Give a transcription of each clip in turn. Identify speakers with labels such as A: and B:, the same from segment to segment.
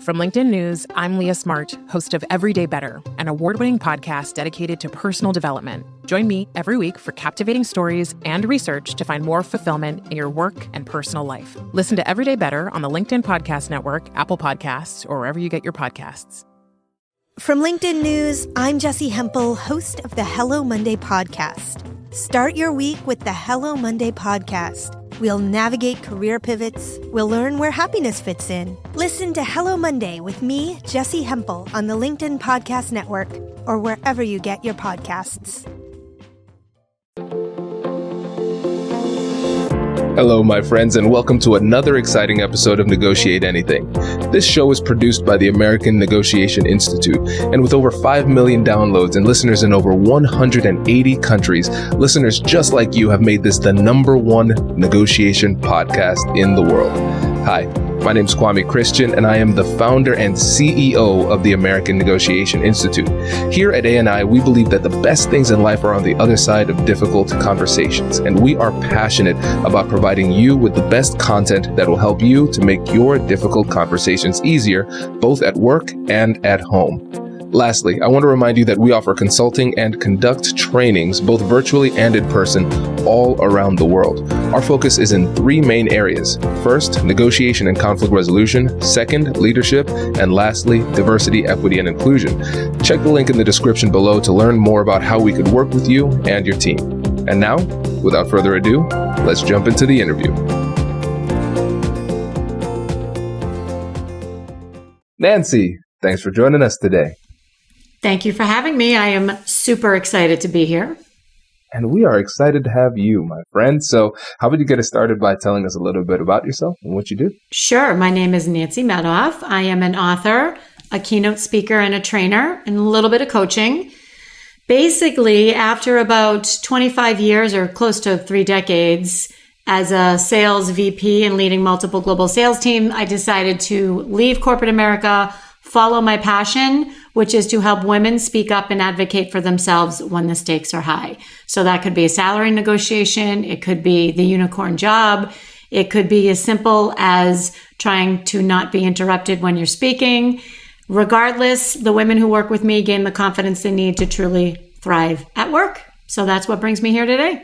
A: From LinkedIn News, I'm Leah Smart, host of Everyday Better, an award-winning podcast dedicated to personal development. Join me every week for captivating stories and research to find more fulfillment in your work and personal life. Listen to Everyday Better on the LinkedIn Podcast Network, Apple Podcasts, or wherever you get your podcasts.
B: From LinkedIn News, I'm Jessie Hempel, host of the Hello Monday podcast. Start your week with the Hello Monday podcast. We'll navigate career pivots. We'll learn where happiness fits in. Listen to Hello Monday with me, Jessie Hempel, on the LinkedIn Podcast Network or wherever you get your podcasts.
C: Hello, my friends, and welcome to another exciting episode of Negotiate Anything. This show is produced by the American Negotiation Institute, and with over 5 million downloads and listeners in over 180 countries, listeners just like you have made this the #1 negotiation podcast in the world. Hi, my name is Kwame Christian, and I am the founder and CEO of the American Negotiation Institute. Here at ANI, we believe that the best things in life are on the other side of difficult conversations, and we are passionate about providing you with the best content that will help you to make your difficult conversations easier, both at work and at home. Lastly, I want to remind you that we offer consulting and conduct trainings, both virtually and in person, all around the world. Our focus is in 3 main areas. First, negotiation and conflict resolution. Second, leadership. And lastly, diversity, equity, and inclusion. Check the link in the description below to learn more about how we could work with you and your team. And now, without further ado, let's jump into the interview. Nancy, thanks for joining us today.
D: Thank you for having me. I am super excited to be here.
C: And we are excited to have you, my friend. So how about you get us started by telling us a little bit about yourself and what you do?
D: Sure. My name is Nancy Medoff. I am an author, a keynote speaker, and a trainer, and a little bit of coaching. Basically, after about 25 years or close to 3 decades as a sales VP and leading multiple global sales team, I decided to leave corporate America, follow my passion, which is to help women speak up and advocate for themselves when the stakes are high. So that could be a salary negotiation. It could be the unicorn job. It could be as simple as trying to not be interrupted when you're speaking. Regardless, the women who work with me gain the confidence they need to truly thrive at work. So that's what brings me here today.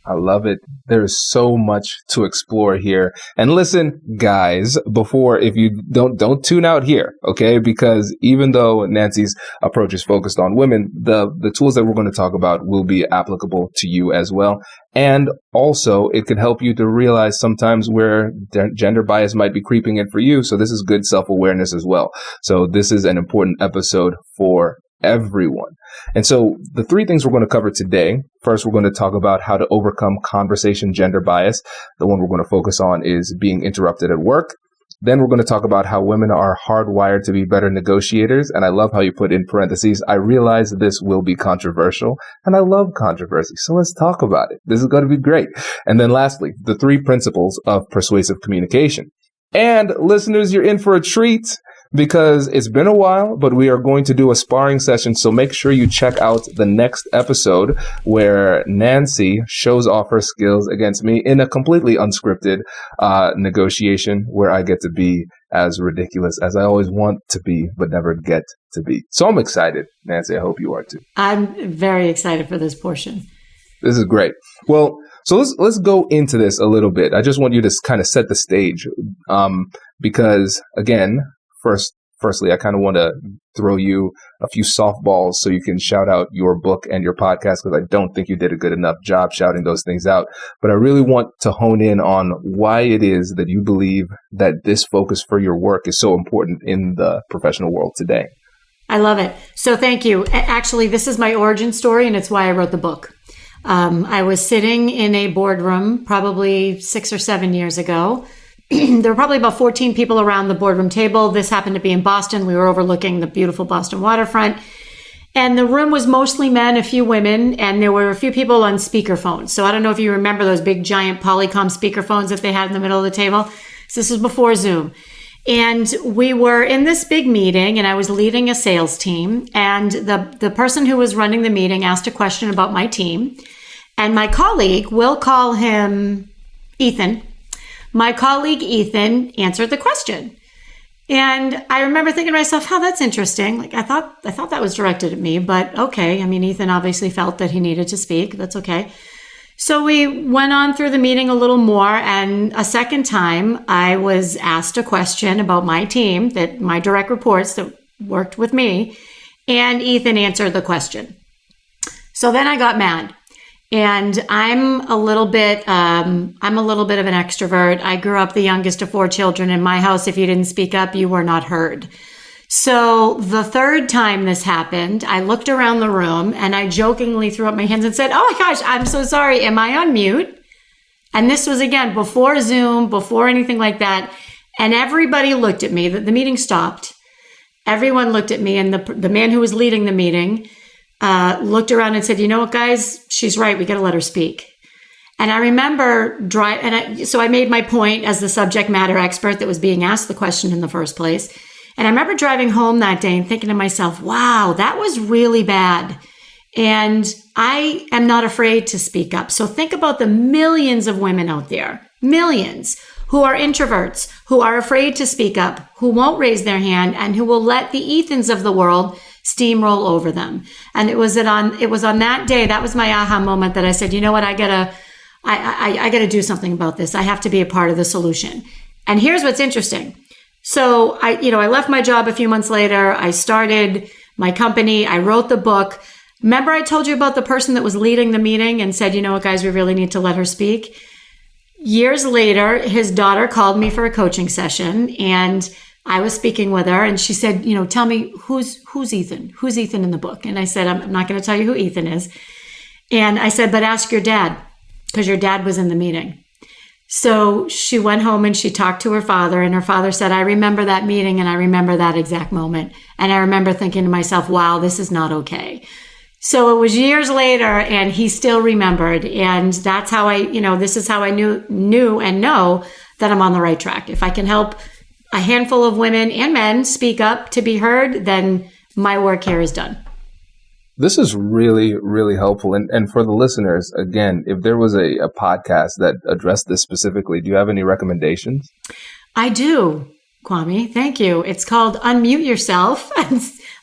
C: I love it. There's so much to explore here. And listen, guys, if you don't tune out here, okay? Because even though Nancy's approach is focused on women, the tools that we're going to talk about will be applicable to you as well. And also, it could help you to realize sometimes where gender bias might be creeping in for you. So this is good self-awareness as well. So this is an important episode for everyone. And so the 3 things we're going to cover today. First, we're going to talk about how to overcome conversation gender bias. The one we're going to focus on is being interrupted at work. Then we're going to talk about how women are hardwired to be better negotiators. And I love how you put in parentheses, I realize this will be controversial. And I love controversy. So let's talk about it. This is going to be great. And then lastly, the 3 principles of persuasive communication. And listeners, you're in for a treat, because it's been a while, but we are going to do a sparring session. So make sure you check out the next episode where Nancy shows off her skills against me in a completely unscripted negotiation where I get to be as ridiculous as I always want to be, but never get to be. So I'm excited, Nancy. I hope you are too.
D: I'm very excited for this portion.
C: This is great. Well, so let's go into this a little bit. I just want you to kind of set the stage because, again, Firstly, I kind of want to throw you a few softballs so you can shout out your book and your podcast, because I don't think you did a good enough job shouting those things out. But I really want to hone in on why it is that you believe that this focus for your work is so important in the professional world today.
D: I love it. So thank you. Actually, this is my origin story, and it's why I wrote the book. I was sitting in a boardroom probably 6 or 7 years ago. There were probably about 14 people around the boardroom table. This happened to be in Boston. We were overlooking the beautiful Boston waterfront. And the room was mostly men, a few women, and there were a few people on speakerphones. So I don't know if you remember those big giant Polycom speakerphones that they had in the middle of the table. So this was before Zoom. And we were in this big meeting, and I was leading a sales team. And the person who was running the meeting asked a question about my team. And my colleague, we'll call him Ethan. My colleague Ethan answered the question. And I remember thinking to myself, "Oh, that's interesting." Like I thought that was directed at me, but okay. I mean, Ethan obviously felt that he needed to speak. That's okay. So we went on through the meeting a little more, and a second time I was asked a question about my team, that my direct reports that worked with me, and Ethan answered the question. So then I got mad. And I'm a little bit of an extrovert. I grew up the youngest of 4 children. In my house, if you didn't speak up, you were not heard. So the third time this happened, I looked around the room and I jokingly threw up my hands and said, "Oh my gosh, I'm so sorry. Am I on mute?" And this was, again, before Zoom, before anything like that. And everybody looked at me. The meeting stopped. Everyone looked at me, and the man who was leading the meeting looked around and said, "You know what, guys? She's right. We got to let her speak." And I remember so I made my point as the subject matter expert that was being asked the question in the first place. And I remember driving home that day and thinking to myself, wow, that was really bad. And I am not afraid to speak up. So think about the millions of women out there, millions, who are introverts, who are afraid to speak up, who won't raise their hand, and who will let the Ethans of the world steamroll over them. And it was on that day, that was my aha moment, that I said, you know what, I gotta do something about this. I have to be a part of the solution. And here's what's interesting. So I left my job a few months later. I started my company. I wrote the book. Remember I told you about the person that was leading the meeting and said, you know what, guys, we really need to let her speak. Years later, his daughter called me for a coaching session, and I was speaking with her, and she said, tell me who's Ethan? Who's Ethan in the book? And I said, I'm not going to tell you who Ethan is. And I said, but ask your dad, because your dad was in the meeting. So she went home and she talked to her father, and her father said, I remember that meeting and I remember that exact moment. And I remember thinking to myself, wow, this is not okay. So it was years later and he still remembered. And that's how this is how I knew and know that I'm on the right track. If I can help a handful of women and men speak up to be heard, then my work here is done.
C: This is really, really helpful. And for the listeners, again, if there was a podcast that addressed this specifically, do you have any recommendations?
D: I do, Kwame. Thank you. It's called Unmute Yourself,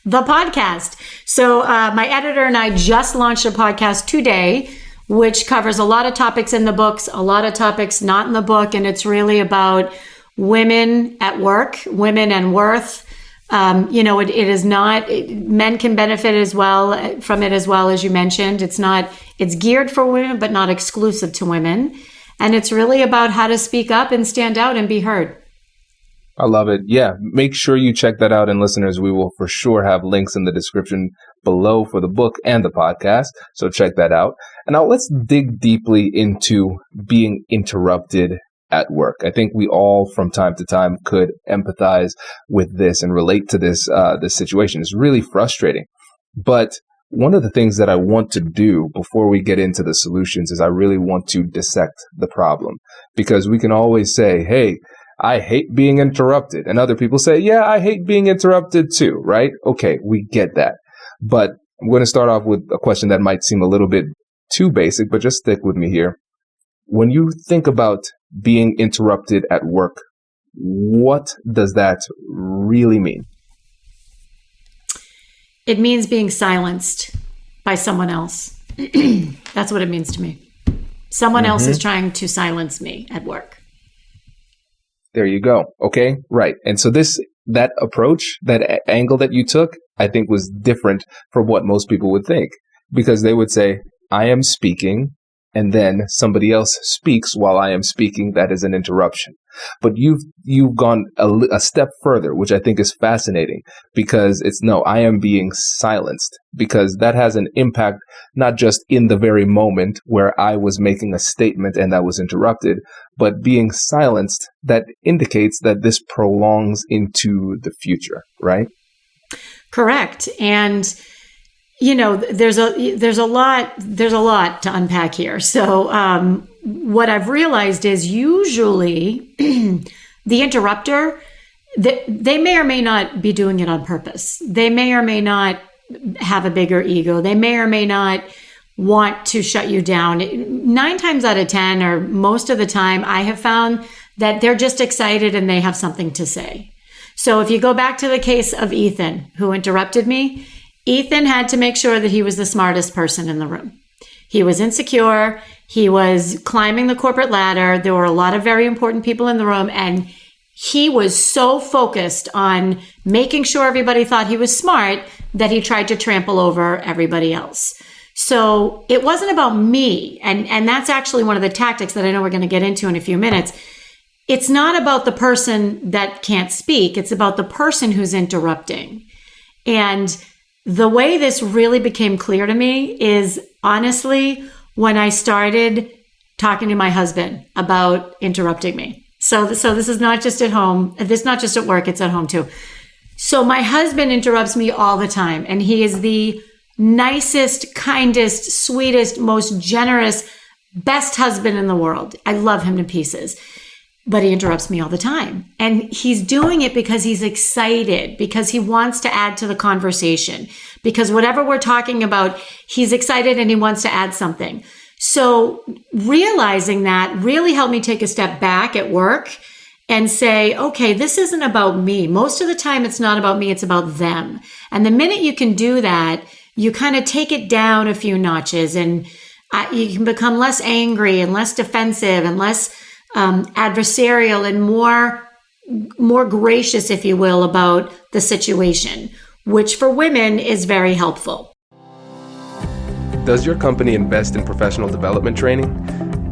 D: the podcast. So my editor and I just launched a podcast today, which covers a lot of topics in the books, a lot of topics not in the book. And it's really about women at work, women and worth. It is not, men can benefit as well from it, as well, as you mentioned. It's geared for women, but not exclusive to women. And it's really about how to speak up and stand out and be heard.
C: I love it. Yeah. Make sure you check that out. And listeners, we will for sure have links in the description below for the book and the podcast. So check that out. And now let's dig deeply into being interrupted at work. I think we all from time to time could empathize with this and relate to this situation. It's really frustrating. But one of the things that I want to do before we get into the solutions is I really want to dissect the problem, because we can always say, hey, I hate being interrupted. And other people say, yeah, I hate being interrupted too, right? Okay, we get that. But I'm going to start off with a question that might seem a little bit too basic, but just stick with me here. When you think about being interrupted at work, what does that really mean?
D: It means being silenced by someone else. That's what it means to me. Someone else is trying to silence me at work.
C: There you go. Okay, right. And so that approach, that angle that you took, I think was different from what most people would think, because they would say, I am speaking, and then somebody else speaks while I am speaking. That is an interruption. But you've gone a step further, which I think is fascinating, because I am being silenced, because that has an impact not just in the very moment where I was making a statement and that was interrupted, but being silenced, that indicates that this prolongs into the future, right? Correct.
D: And there's a lot to unpack here. So what I've realized is usually the interrupter, they may or may not be doing it on purpose. They may or may not have a bigger ego. They may or may not want to shut you down. 9 times out of 10, or most of the time, I have found that they're just excited and they have something to say. So if you go back to the case of Ethan, who interrupted me, Ethan had to make sure that he was the smartest person in the room. He was insecure. He was climbing the corporate ladder. There were a lot of very important people in the room, and he was so focused on making sure everybody thought he was smart that he tried to trample over everybody else. So it wasn't about me. And that's actually one of the tactics that I know we're going to get into in a few minutes. It's not about the person that can't speak. It's about the person who's interrupting. And the way this really became clear to me is honestly when I started talking to my husband about interrupting me. So this is not just at home. This is not just at work. It's at home too. So my husband interrupts me all the time, and he is the nicest, kindest, sweetest, most generous, best husband in the world. I love him to pieces, but he interrupts me all the time. And he's doing it because he's excited, because he wants to add to the conversation, because whatever we're talking about, he's excited and he wants to add something. So realizing that really helped me take a step back at work and say, okay, this isn't about me. Most of the time, it's not about me, it's about them. And the minute you can do that, you kind of take it down a few notches, and you can become less angry and less defensive and less adversarial and more gracious, if you will, about the situation, which for women is very helpful.
C: Does your company invest in professional development training?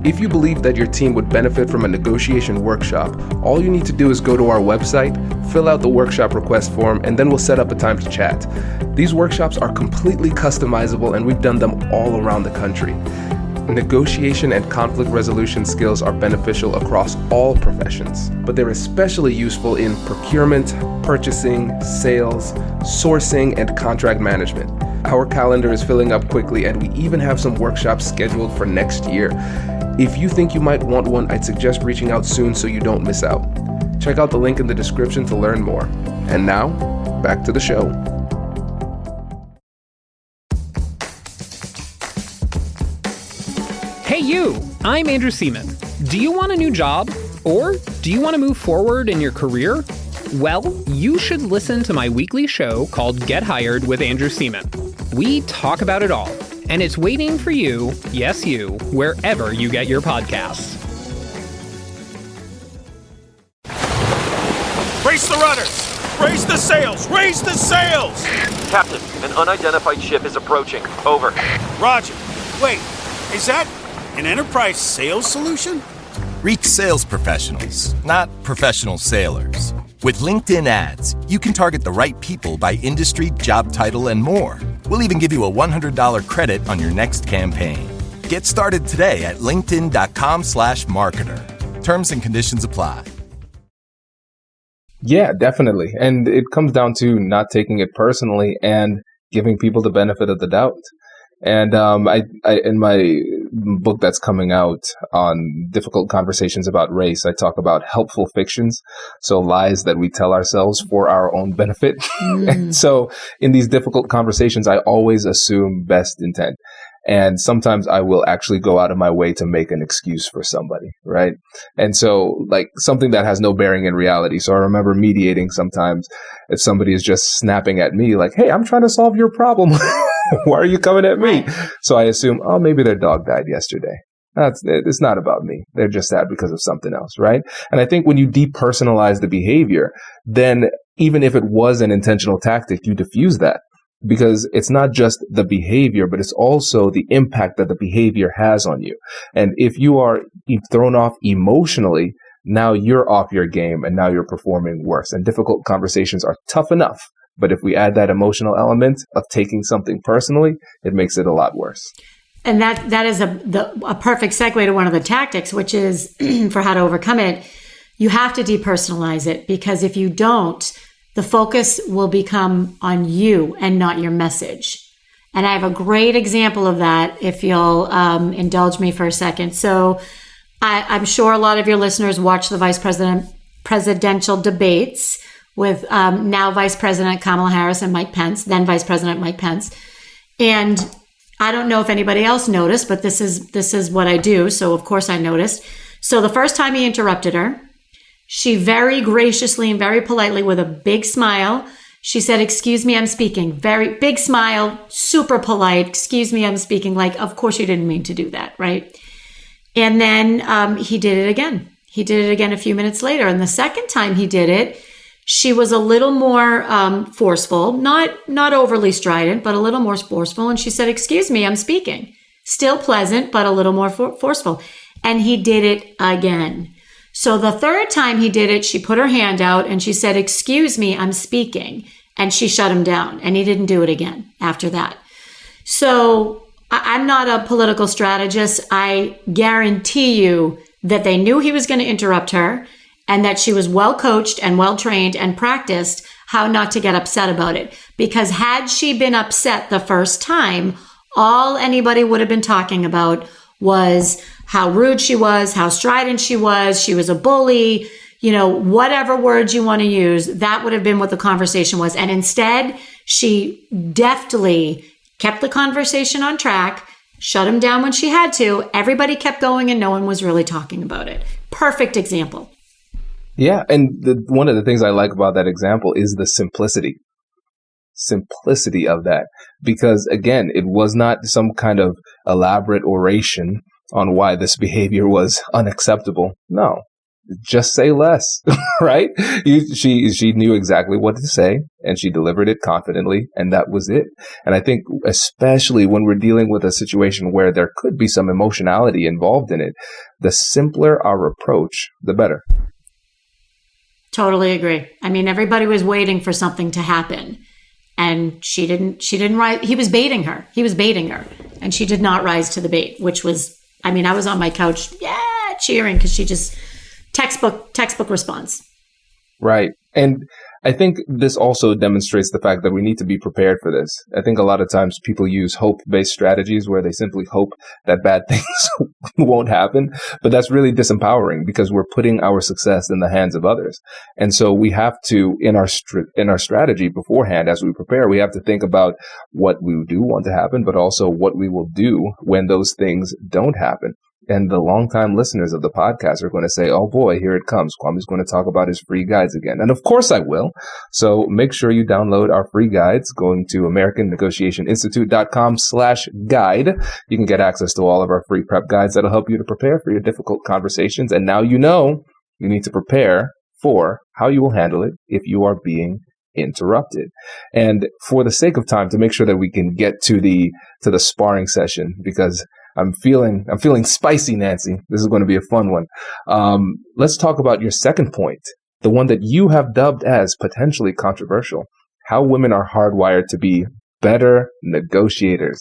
C: If you believe that your team would benefit from a negotiation workshop, all you need to do is go to our website, fill out the workshop request form, and then we'll set up a time to chat. These workshops are completely customizable, and we've done them all around the country. Negotiation and conflict resolution skills are beneficial across all professions, but they're especially useful in procurement, purchasing, sales, sourcing, and contract management. Our calendar is filling up quickly, and we even have some workshops scheduled for next year. If you think you might want one, I'd suggest reaching out soon so you don't miss out. Check out the link in the description to learn more. And now, back to the show.
E: Hey you, I'm Andrew Seaman. Do you want a new job? Or do you want to move forward in your career? Well, you should listen to my weekly show called Get Hired with Andrew Seaman. We talk about it all, and it's waiting for you, yes you, wherever you get your podcasts.
F: Brace the rudders! Raise the sails! Raise the sails!
G: Captain, an unidentified ship is approaching. Over.
F: Roger. Wait, is that an enterprise sales solution?
H: Reach sales professionals, not professional sailors. With LinkedIn ads, you can target the right people by industry, job title, and more. We'll even give you a $100 credit on your next campaign. Get started today at linkedin.com/marketer. Terms and conditions apply.
C: Yeah, definitely. And it comes down to not taking it personally and giving people the benefit of the doubt. And I in my book that's coming out on difficult conversations about race, I talk about helpful fictions, so lies that we tell ourselves for our own benefit. And so in these difficult conversations, I always assume best intent. And sometimes I will actually go out of my way to make an excuse for somebody, right? And so like something that has no bearing in reality. So I remember mediating sometimes if somebody is just snapping at me like, hey, I'm trying to solve your problem. Why are you coming at me? So I assume, oh, maybe their dog died yesterday. It's not about me. They're just sad because of something else, right? And I think when you depersonalize the behavior, then even if it was an intentional tactic, you diffuse that. Because it's not just the behavior, but it's also the impact that the behavior has on you. And if you are thrown off emotionally, now you're off your game and now you're performing worse. And difficult conversations are tough enough. But if we add that emotional element of taking something personally, it makes it a lot worse.
D: And that is a perfect segue to one of the tactics, which is for how to overcome it. You have to depersonalize it, because if you don't, the focus will become on you and not your message. And I have a great example of that, if you'll indulge me for a second. So I'm sure a lot of your listeners watch the presidential debates with now Vice President Kamala Harris and Mike Pence, then Vice President Mike Pence. And I don't know if anybody else noticed, but this is what I do. So of course I noticed. So the first time he interrupted her, She very graciously and very politely, with a big smile, she said, "Excuse me, I'm speaking." Very big smile, super polite. "Excuse me, I'm speaking." Like, of course you didn't mean to do that, right? And then he did it again. He did it again a few minutes later. And the second time he did it, she was a little more forceful, not overly strident, but a little more forceful. And she said, "Excuse me, I'm speaking." Still pleasant, but a little more forceful. And he did it again. So the third time he did it, she put her hand out and she said, "Excuse me, I'm speaking." And she shut him down, and he didn't do it again after that. So I'm not a political strategist. I guarantee you that they knew he was going to interrupt her, and that she was well coached and well trained and practiced how not to get upset about it. Because had she been upset the first time, all anybody would have been talking about was how rude she was, how strident she was a bully, whatever words you want to use, that would have been what the conversation was. And instead, she deftly kept the conversation on track, shut him down when she had to. Everybody kept going and no one was really talking about it. Perfect example.
C: Yeah. And one of the things I like about that example is the simplicity of that. Because again, it was not some kind of elaborate oration on why this behavior was unacceptable. No, just say less, right? She knew exactly what to say and she delivered it confidently, and that was it. And I think especially when we're dealing with a situation where there could be some emotionality involved in it, the simpler our approach, the better.
D: Totally agree. I mean, everybody was waiting for something to happen. And she didn't rise. He was baiting her. And she did not rise to the bait, which was, I was on my couch, cheering, because she just textbook response.
C: Right. And I think this also demonstrates the fact that we need to be prepared for this. I think a lot of times people use hope-based strategies where they simply hope that bad things won't happen. But that's really disempowering because we're putting our success in the hands of others. And so we have to, in our strategy beforehand, as we prepare, we have to think about what we do want to happen, but also what we will do when those things don't happen. And the longtime listeners of the podcast are going to say, "Oh boy, here it comes. Kwame's going to talk about his free guides again." And of course I will. So make sure you download our free guides going to AmericanNegotiationInstitute.com/guide. You can get access to all of our free prep guides that'll help you to prepare for your difficult conversations. And now you need to prepare for how you will handle it if you are being interrupted. And for the sake of time, to make sure that we can get to the sparring session, because I'm feeling spicy, Nancy. This is going to be a fun one. Let's talk about your second point, the one that you have dubbed as potentially controversial, how women are hardwired to be better negotiators.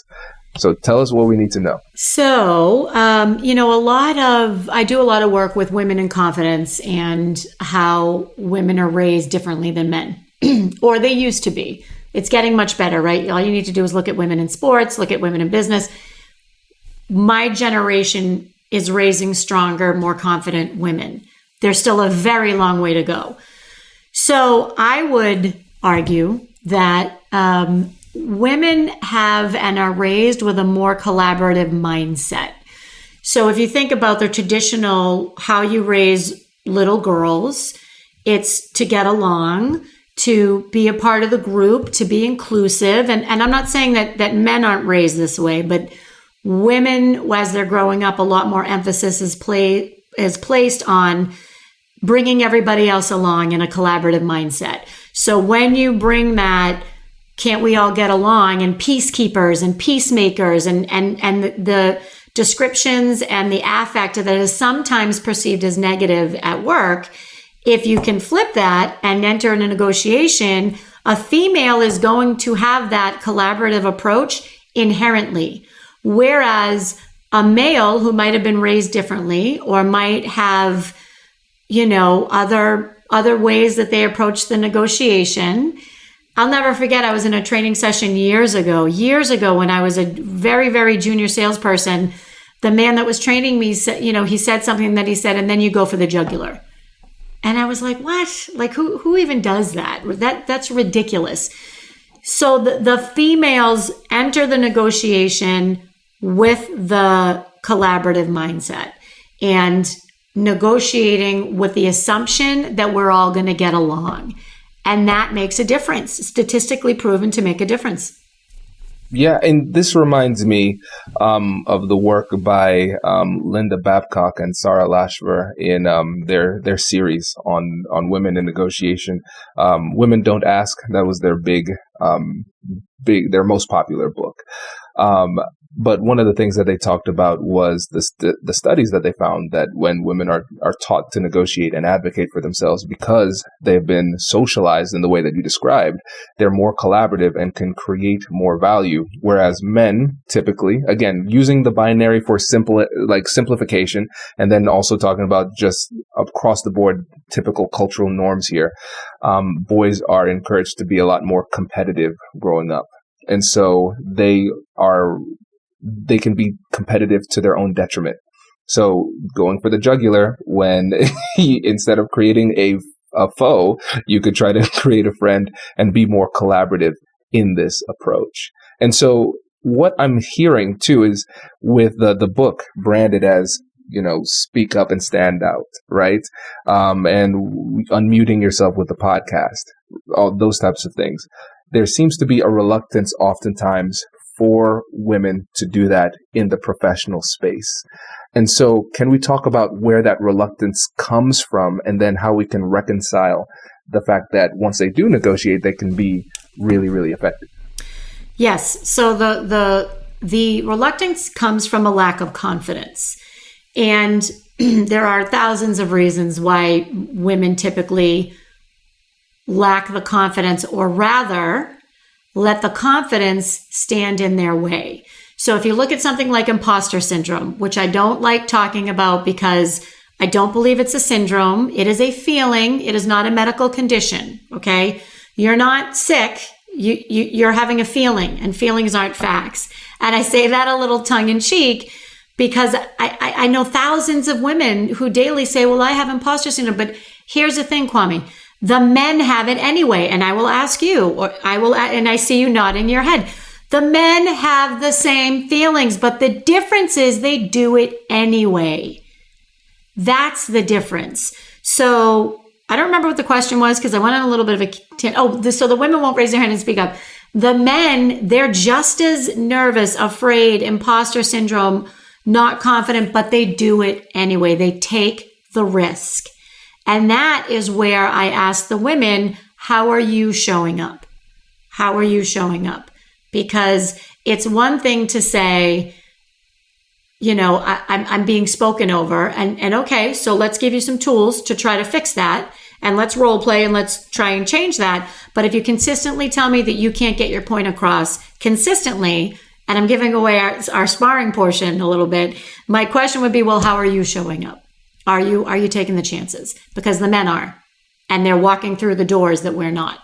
C: So tell us what we need to know.
D: So, I do a lot of work with women in confidence and how women are raised differently than men, or they used to be. It's getting much better, right? All you need to do is look at women in sports, look at women in business. My generation is raising stronger, more confident women. There's still a very long way to go. So I would argue that women have and are raised with a more collaborative mindset. So if you think about the traditional, how you raise little girls, it's to get along, to be a part of the group, to be inclusive. And I'm not saying that men aren't raised this way, but women, as they're growing up, a lot more emphasis is placed on bringing everybody else along in a collaborative mindset. So when you bring that, can't we all get along, and peacekeepers and peacemakers and the descriptions and the affect that is sometimes perceived as negative at work, if you can flip that and enter in a negotiation, a female is going to have that collaborative approach inherently. Whereas a male who might have been raised differently or might have, other ways that they approach the negotiation. I'll never forget, I was in a training session years ago when I was a very, very junior salesperson. The man that was training me said, he said something that he said, and then you go for the jugular. And I was like, what? Like, who even does that? That's ridiculous. So the females enter the negotiation with the collaborative mindset. And negotiating with the assumption that we're all going to get along. And that makes a difference, statistically proven to make a difference.
C: Yeah, and this reminds me of the work by Linda Babcock and Sarah Lashver in their series on women in negotiation. Women Don't Ask. That was their their most popular book. But one of the things that they talked about was the studies that they found that when women are taught to negotiate and advocate for themselves because they've been socialized in the way that you described, they're more collaborative and can create more value. Whereas men typically, again, using the binary for simplification, and then also talking about just across the board typical cultural norms here, boys are encouraged to be a lot more competitive growing up. And so they can be competitive to their own detriment. So going for the jugular when instead of creating a foe, you could try to create a friend and be more collaborative in this approach. And so what I'm hearing too is with the book branded as, speak up and stand out, right? And unmuting yourself with the podcast, all those types of things. There seems to be a reluctance oftentimes for women to do that in the professional space. And so can we talk about where that reluctance comes from and then how we can reconcile the fact that once they do negotiate, they can be really, really effective?
D: Yes. So the reluctance comes from a lack of confidence. And there are thousands of reasons why women typically lack the confidence, or rather let the confidence stand in their way. So if you look at something like imposter syndrome, which I don't like talking about because I don't believe it's a syndrome. It is a feeling. It is not a medical condition. Okay. You're not sick. You're having a feeling, and feelings aren't facts. And I say that a little tongue in cheek because I know thousands of women who daily say, well, I have imposter syndrome. But here's the thing, Kwame. The men have it anyway. And I will ask you, and I see you nodding your head. The men have the same feelings, but the difference is they do it anyway. That's the difference. So I don't remember what the question was because I went on a little bit of a so the women won't raise their hand and speak up. The men, they're just as nervous, afraid, imposter syndrome, not confident, but they do it anyway. They take the risk. And that is where I ask the women, how are you showing up? How are you showing up? Because it's one thing to say, I'm being spoken over and okay, so let's give you some tools to try to fix that. And let's role play and let's try and change that. But if you consistently tell me that you can't get your point across consistently, and I'm giving away our sparring portion a little bit, my question would be, well, how are you showing up? Are you taking the chances? Because the men are, and they're walking through the doors that we're not.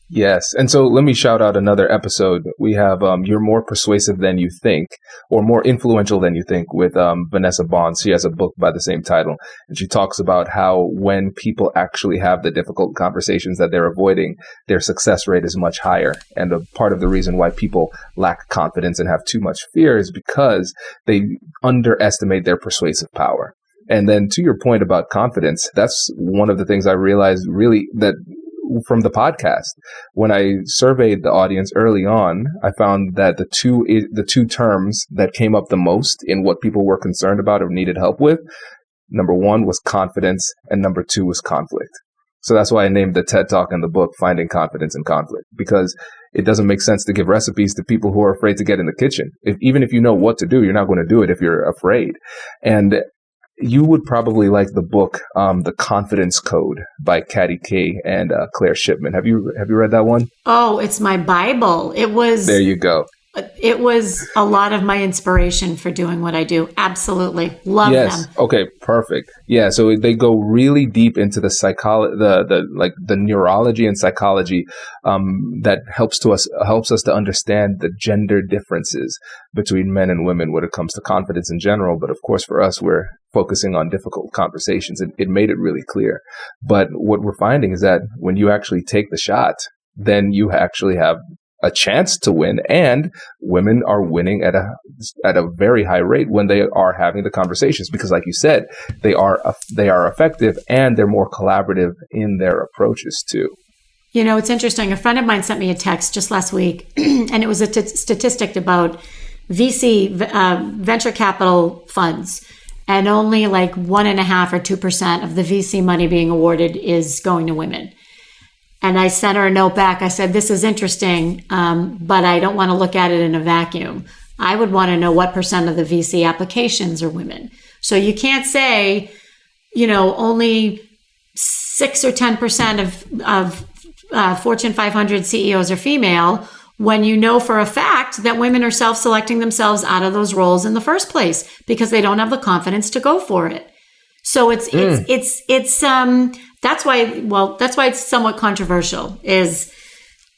C: Yes. And so let me shout out another episode. We have You're More Persuasive Than You Think, or More Influential Than You Think, with Vanessa Bonds. She has a book by the same title. And she talks about how when people actually have the difficult conversations that they're avoiding, their success rate is much higher. And a part of the reason why people lack confidence and have too much fear is because they underestimate their persuasive power. And then to your point about confidence, that's one of the things I realized really that from the podcast. When I surveyed the audience early on, I found that the two terms that came up the most in what people were concerned about or needed help with, number one was confidence, and number two was conflict. So that's why I named the TED Talk in the book Finding Confidence in Conflict, because it doesn't make sense to give recipes to people who are afraid to get in the kitchen. Even if you know what to do, you're not going to do it if you're afraid. And you would probably like the book, The Confidence Code by Katty Kay and Claire Shipman. Have you read that one? Oh,
D: it's my Bible. There
C: you go.
D: It was a lot of my inspiration for doing what I do. Absolutely. Love them.
C: Okay, perfect. Yeah, so they go really deep into the psychology, the neurology and psychology that helps us to understand the gender differences between men and women when it comes to confidence in general. But of course, for us, we're focusing on difficult conversations. It made it really clear. But what we're finding is that when you actually take the shot, then you actually have a chance to win, and women are winning at a very high rate when they are having the conversations, because like you said, they are effective and they're more collaborative in their approaches too.
D: You know, it's interesting. A friend of mine sent me a text just last week, and it was a statistic about VC, venture capital funds, and only like 1.5% or 2% of the VC money being awarded is going to women. And I sent her a note back. I said, this is interesting, but I don't want to look at it in a vacuum. I would want to know what percent of the VC applications are women. So you can't say, you know, only 6 or 10% of Fortune 500 CEOs are female, when you know for a fact that women are self-selecting themselves out of those roles in the first place because they don't have the confidence to go for it. So it's that's why it's somewhat controversial is,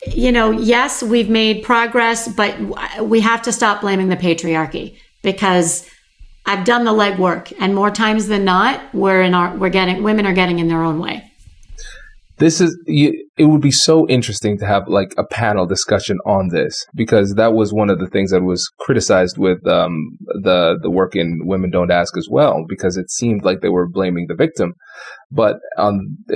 D: you know, yes, we've made progress, but we have to stop blaming the patriarchy, because I've done the legwork, and more times than not, women are getting in their own way.
C: It would be so interesting to have like a panel discussion on this, because that was one of the things that was criticized with the work in Women Don't Ask as well, because it seemed like they were blaming the victim. But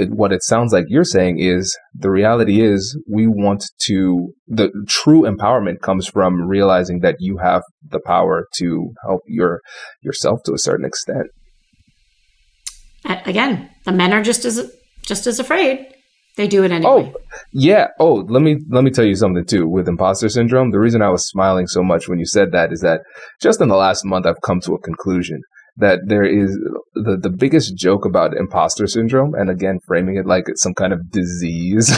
C: what it sounds like you're saying is the reality is the true empowerment comes from realizing that you have the power to help yourself to a certain extent.
D: Again, the men are just as afraid. They do it anyway.
C: Oh, yeah. Oh, let me tell you something too. With imposter syndrome, the reason I was smiling so much when you said that is that just in the last month, I've come to a conclusion that there is the biggest joke about imposter syndrome, and again, framing it like it's some kind of disease,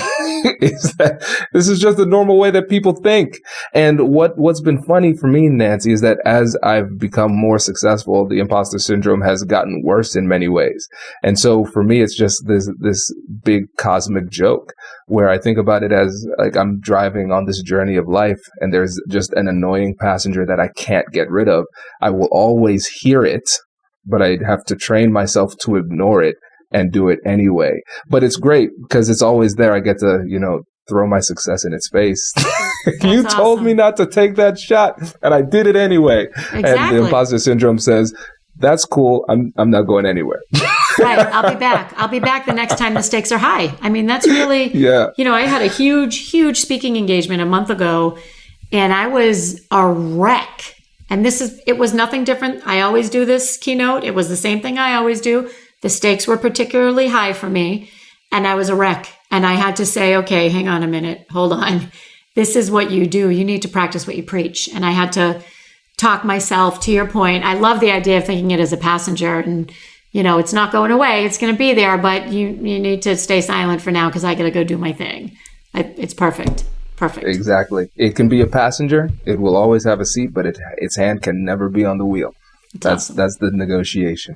C: is that this is just the normal way that people think. And what's been funny for me, Nancy, is that as I've become more successful, the imposter syndrome has gotten worse in many ways. And so for me, it's just this big cosmic joke where I think about it as like I'm driving on this journey of life, and there's just an annoying passenger that I can't get rid of. I will always hear it, but I'd have to train myself to ignore it and do it anyway. But it's great because it's always there. I get to, throw my success in its face. You told me not to take that shot, and I did it anyway. Exactly. And the imposter syndrome says, that's cool. I'm not going anywhere.
D: Right. I'll be back. I'll be back the next time the stakes are high. I mean, that's really,
C: yeah.
D: I had a huge speaking engagement a month ago, and I was a wreck. And it was nothing different. I always do this keynote. It was the same thing I always do. The stakes were particularly high for me, and I was a wreck. And I had to say, okay, hang on a minute. Hold on. This is what you do. You need to practice what you preach. And I had to talk myself, to your point. I love the idea of thinking it as a passenger, and, it's not going away. It's going to be there, but you need to stay silent for now because I got to go do my thing. It's perfect. Perfect.
C: Exactly. It can be a passenger. It will always have a seat, but its hand can never be on the wheel. That's the negotiation.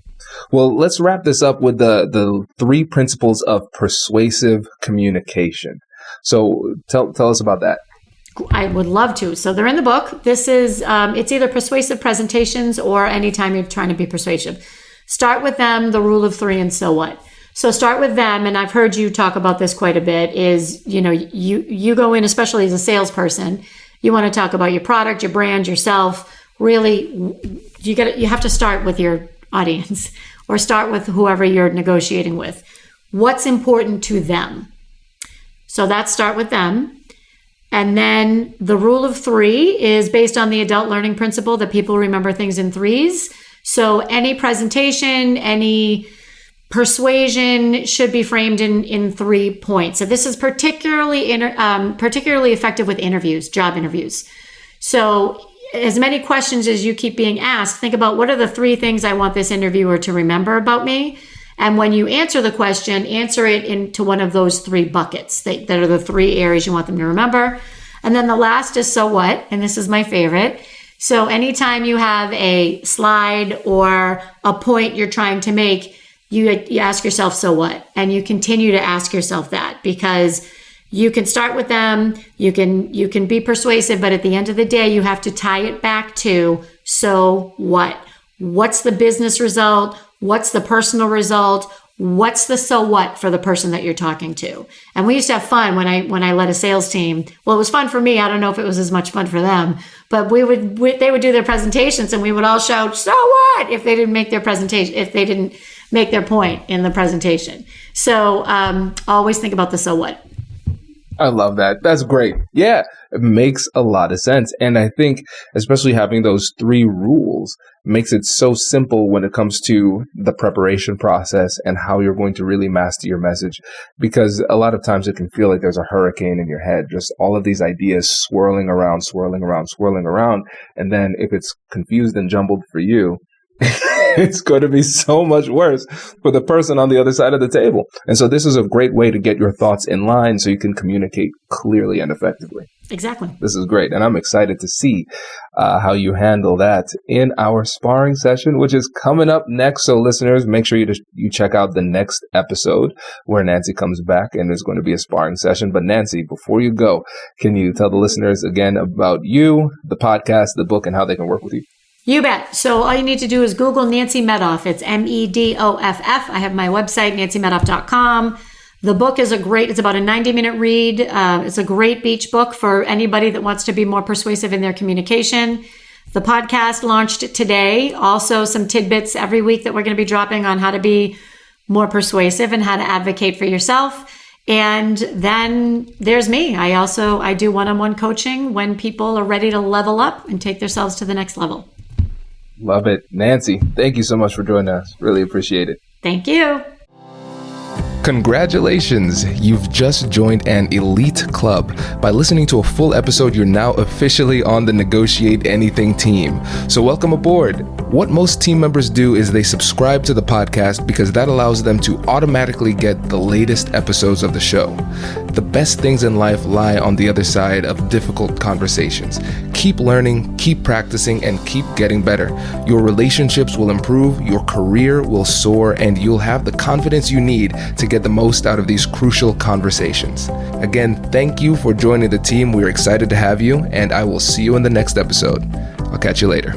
C: Well, let's wrap this up with the 3 principles of persuasive communication. So tell us about that.
D: I would love to. So they're in the book. This is, it's either persuasive presentations or anytime you're trying to be persuasive. Start with them, the rule of 3, and so what? So start with them, and I've heard you talk about this quite a bit, is, you go in, especially as a salesperson, you want to talk about your product, your brand, yourself. Really, you have to start with your audience or start with whoever you're negotiating with. What's important to them? So that's start with them. And then the rule of 3 is based on the adult learning principle that people remember things in 3s. So any presentation, any persuasion should be framed in 3 points. So this is particularly effective with interviews, job interviews. So as many questions as you keep being asked, think about what are the 3 things I want this interviewer to remember about me. And when you answer the question, answer it into one of those 3 buckets that are the 3 areas you want them to remember. And then the last is so what? And this is my favorite. So anytime you have a slide or a point you're trying to make, you ask yourself, so what? And you continue to ask yourself that, because you can start with them, you can be persuasive, but at the end of the day, you have to tie it back to, so what? What's the business result? What's the personal result? What's the so what for the person that you're talking to? And we used to have fun when I led a sales team. Well, it was fun for me. I don't know if it was as much fun for them, but they would do their presentations and we would all shout, so what? If they didn't make their presentation, if they didn't make their point in the presentation. So always think about the so what.
C: I love that. That's great. Yeah, it makes a lot of sense. And I think especially having those 3 rules makes it so simple when it comes to the preparation process and how you're going to really master your message. Because a lot of times it can feel like there's a hurricane in your head, just all of these ideas swirling around. And then if it's confused and jumbled for you, it's going to be so much worse for the person on the other side of the table. And so this is a great way to get your thoughts in line so you can communicate clearly and effectively.
D: Exactly.
C: This is great. And I'm excited to see how you handle that in our sparring session, which is coming up next. So listeners, make sure you check out the next episode where Nancy comes back and there's going to be a sparring session. But Nancy, before you go, can you tell the listeners again about you, the podcast, the book, and how they can work with you?
D: You bet. So all you need to do is Google Nancy Medoff. It's Medoff. I have my website, nancymedoff.com. The book is it's about a 90-minute read. It's a great beach book for anybody that wants to be more persuasive in their communication. The podcast launched today. Also some tidbits every week that we're going to be dropping on how to be more persuasive and how to advocate for yourself. And then there's me. I do one-on-one coaching when people are ready to level up and take themselves to the next level.
C: Love it. Nancy, thank you so much for joining us. Really appreciate it.
D: Thank you.
C: Congratulations! You've just joined an elite club. By listening to a full episode, you're now officially on the Negotiate Anything team. So welcome aboard. What most team members do is they subscribe to the podcast because that allows them to automatically get the latest episodes of the show. The best things in life lie on the other side of difficult conversations. Keep learning, keep practicing, and keep getting better. Your relationships will improve, your career will soar, and you'll have the confidence you need to get the most out of these crucial conversations. Again, thank you for joining the team. We're excited to have you, and I will see you in the next episode. I'll catch you later.